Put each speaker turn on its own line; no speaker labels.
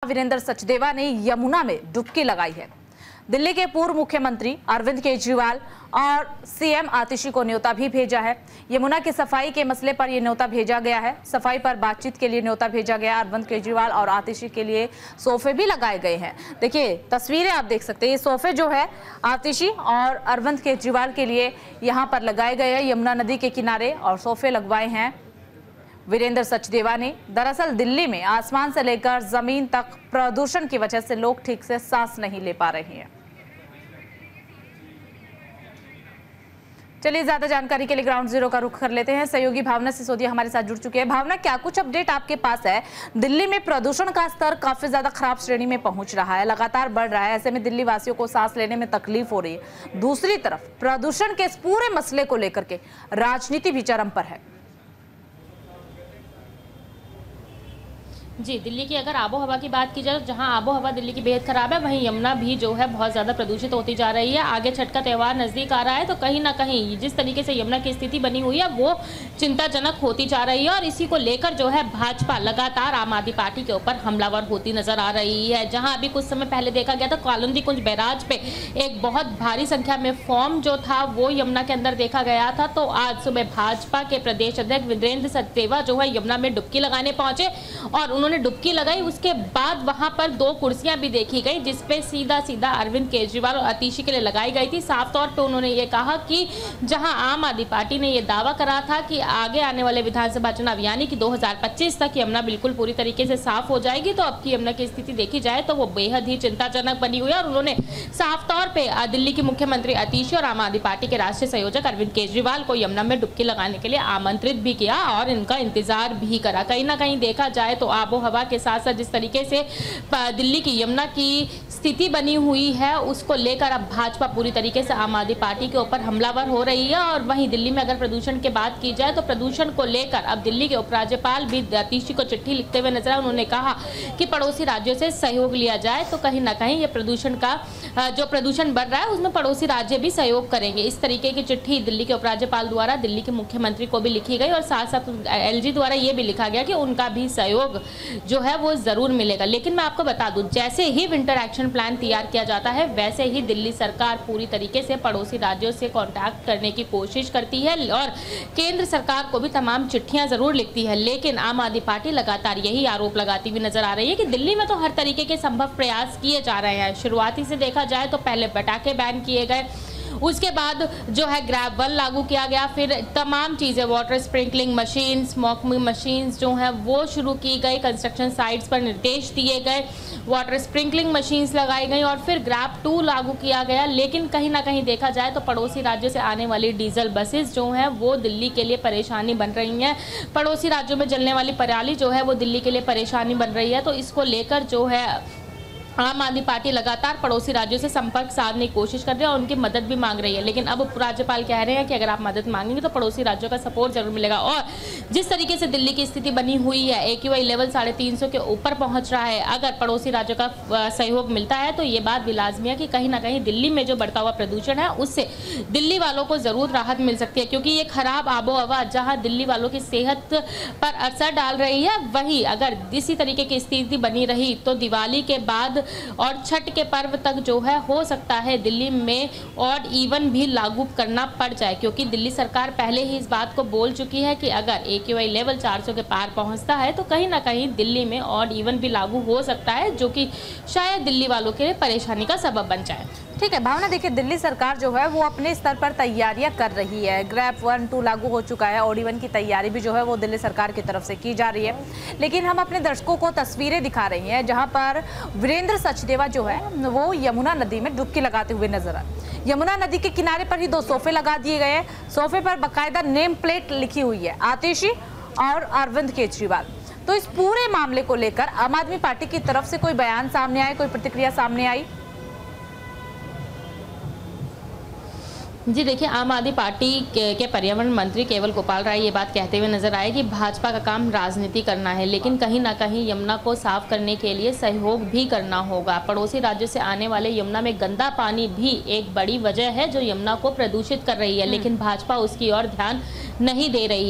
वीरेंद्र सचदेवा ने यमुना में डुबकी लगाई है। दिल्ली के पूर्व मुख्यमंत्री अरविंद केजरीवाल और सीएम आतिशी को न्योता भी भेजा है। यमुना की सफाई के मसले पर यह न्योता भेजा गया है। सफाई पर बातचीत के लिए न्योता भेजा गया। अरविंद केजरीवाल और आतिशी के लिए सोफे भी लगाए गए हैं। देखिए तस्वीरें आप देख सकते हैं। ये सोफे जो है आतिशी और अरविंद केजरीवाल के लिए यहाँ पर लगाए गए हैं यमुना नदी के किनारे, और सोफे लगवाए हैं वीरेंद्र सचदेवा ने। दरअसल दिल्ली में आसमान से लेकर जमीन तक प्रदूषण की वजह से लोग ठीक से सांस नहीं ले पा रहे हैं। चलिए ज्यादा जानकारी के लिए ग्राउंड जीरो का रुख कर लेते हैं। सहयोगी भावना सिसोदिया हमारे साथ जुड़ चुके हैं। भावना, क्या कुछ अपडेट आपके पास है? दिल्ली में प्रदूषण का स्तर काफी ज्यादा खराब श्रेणी में पहुंच रहा है, लगातार बढ़ रहा है। ऐसे में दिल्ली वासियों को सांस लेने में तकलीफ हो रही है। दूसरी तरफ प्रदूषण के इस पूरे मसले को लेकर के राजनीति भी चरम पर है।
जी, दिल्ली की अगर आबो हवा की बात की जाए तो जहां आबो हवा दिल्ली की बेहद खराब है, वहीं यमुना भी जो है बहुत ज़्यादा प्रदूषित होती जा रही है। आगे छठ का त्यौहार नज़दीक आ रहा है तो कहीं ना कहीं जिस तरीके से यमुना की स्थिति बनी हुई है वो चिंताजनक होती जा रही है। और इसी को लेकर जो है भाजपा लगातार आम आदमी पार्टी के ऊपर हमलावर होती नजर आ रही है। जहाँ अभी कुछ समय पहले देखा गया था कालिंदी कुंज बैराज पे एक बहुत भारी संख्या में फॉर्म जो था वो यमुना के अंदर देखा गया था, तो आज सुबह भाजपा के प्रदेश अध्यक्ष वीरेंद्र सचदेवा जो है यमुना में डुबकी लगाने पहुंचे और उन्होंने डुबकी लगाई। उसके बाद वहां पर 2 कुर्सियां भी देखी गई जिसपे सीधा सीधा अरविंद केजरीवाल और आतिशी के लिए लगाई गई थी। साफ तौर पे उन्होंने ये कहा कि जहां आम आदमी पार्टी ने ये दावा करा था कि आगे आने वाले विधानसभा चुनाव यानी कि 2025 तक यमुना बिल्कुल पूरी तरीके से साफ हो जाएगी, तो अब की यमुना की स्थिति देखी जाए तो वो बेहद ही चिंताजनक बनी हुई है। और उन्होंने साफ तौर पर दिल्ली की मुख्यमंत्री आतिशी और आम आदमी पार्टी के राष्ट्रीय संयोजक अरविंद केजरीवाल को यमुना में डुबकी लगाने के लिए आमंत्रित भी किया और इनका इंतजार भी करा। कहीं ना कहीं देखा जाए तो आबो हवा के साथ साथ जिस तरीके से दिल्ली की यमुना की स्थिति बनी हुई है उसको लेकर अब भाजपा पूरी तरीके से आम आदमी पार्टी के ऊपर हमलावर हो रही है। और वहीं दिल्ली में अगर प्रदूषण की बात की जाए तो प्रदूषण को लेकर अब दिल्ली के उपराज्यपाल भी आतिशी को चिट्ठी लिखते हुए नजर आए। उन्होंने कहा कि पड़ोसी राज्यों से सहयोग लिया जाए, तो कहीं ना कहीं ये प्रदूषण का जो प्रदूषण बढ़ रहा है उसमें पड़ोसी राज्य भी सहयोग करेंगे। इस तरीके की चिट्ठी दिल्ली के उपराज्यपाल द्वारा दिल्ली के मुख्यमंत्री को भी लिखी गई और साथ साथ एलजी द्वारा ये भी लिखा गया कि उनका भी सहयोग जो है वो जरूर मिलेगा। लेकिन मैं आपको बता दूं, जैसे ही विंटर एक्शन प्लान तैयार किया जाता है वैसे ही दिल्ली सरकार पूरी तरीके से पड़ोसी राज्यों से कांटेक्ट करने की कोशिश करती है और केंद्र सरकार को भी तमाम चिट्ठियां जरूर लिखती है। लेकिन आम आदमी पार्टी लगातार यही आरोप लगाती हुई नजर आ रही है कि दिल्ली में तो हर तरीके के संभव प्रयास किए जा रहे हैं। शुरुआती से देखा जाए तो पहले पटाखे बैन किए गए, उसके बाद जो है ग्रैब 1 लागू किया गया, फिर तमाम चीज़ें water sprinkling machine, smoking machines जो हैं वो शुरू की गई, कंस्ट्रक्शन साइट्स पर निर्देश दिए गए, वाटर स्प्रिंकलिंग मशीन्स लगाई गई और फिर ग्रैब 2 लागू किया गया। लेकिन कहीं ना कहीं देखा जाए तो पड़ोसी राज्यों से आने वाली डीजल बसेस जो हैं वो दिल्ली के लिए परेशानी बन रही हैं। पड़ोसी राज्यों में जलने वाली पराली जो है वो दिल्ली के लिए परेशानी बन रही है। तो इसको लेकर जो है आम आदमी पार्टी लगातार पड़ोसी राज्यों से संपर्क साधने की कोशिश कर रही है और उनकी मदद भी मांग रही है। लेकिन अब उपराज्यपाल कह रहे हैं कि अगर आप मदद मांगेंगे तो पड़ोसी राज्यों का सपोर्ट जरूर मिलेगा। और जिस तरीके से दिल्ली की स्थिति बनी हुई है, AQI लेवल 350 के ऊपर पहुंच रहा है, अगर पड़ोसी राज्यों का सहयोग मिलता है तो ये बात भी लाजमी है कि कहीं ना कहीं दिल्ली में जो बढ़ता हुआ प्रदूषण है उससे दिल्ली वालों को जरूर राहत मिल सकती है। क्योंकि ये खराब आबो हवा जहाँ दिल्ली वालों की सेहत पर असर डाल रही है, वहीं अगर इसी तरीके की स्थिति बनी रही तो दिवाली के बाद और छठ के पर्व तक जो है हो सकता है दिल्ली में ऑड इवन भी लागू करना पड़ जाए। क्योंकि दिल्ली सरकार पहले ही इस बात को बोल चुकी है कि अगर AQI लेवल 400 के पार पहुंचता है तो कहीं ना कहीं दिल्ली में ऑड इवन भी लागू हो सकता है, जो कि शायद दिल्ली वालों के लिए परेशानी का सबब बन जाए।
ठीक है भावना, देखिए दिल्ली सरकार जो है वो अपने स्तर पर तैयारियां कर रही है। ग्रैब 1, 2 लागू हो चुका है, ऑड इवन की तैयारी भी जो है वो दिल्ली सरकार की तरफ से की जा रही है। लेकिन हम अपने दर्शकों को तस्वीरें दिखा रही हैं जहां पर वीरेंद्र सचदेवा जो है वो यमुना नदी में डुबकी लगाते हुए नजर आए। यमुना नदी के किनारे पर ही 2 सोफे लगा दिए गए हैं। सोफे पर बाकायदा नेम प्लेट लिखी हुई है आतिशी और अरविंद केजरीवाल। तो इस पूरे मामले को लेकर आम आदमी पार्टी की तरफ से कोई बयान सामने आए, कोई प्रतिक्रिया सामने आई?
जी देखिए, आम आदमी पार्टी के पर्यावरण मंत्री केवल गोपाल राय ये बात कहते हुए नजर आए कि भाजपा का काम राजनीति करना है, लेकिन कहीं ना कहीं यमुना को साफ करने के लिए सहयोग भी करना होगा। पड़ोसी राज्यों से आने वाले यमुना में गंदा पानी भी एक बड़ी वजह है जो यमुना को प्रदूषित कर रही है, लेकिन भाजपा उसकी ओर ध्यान नहीं दे रही है।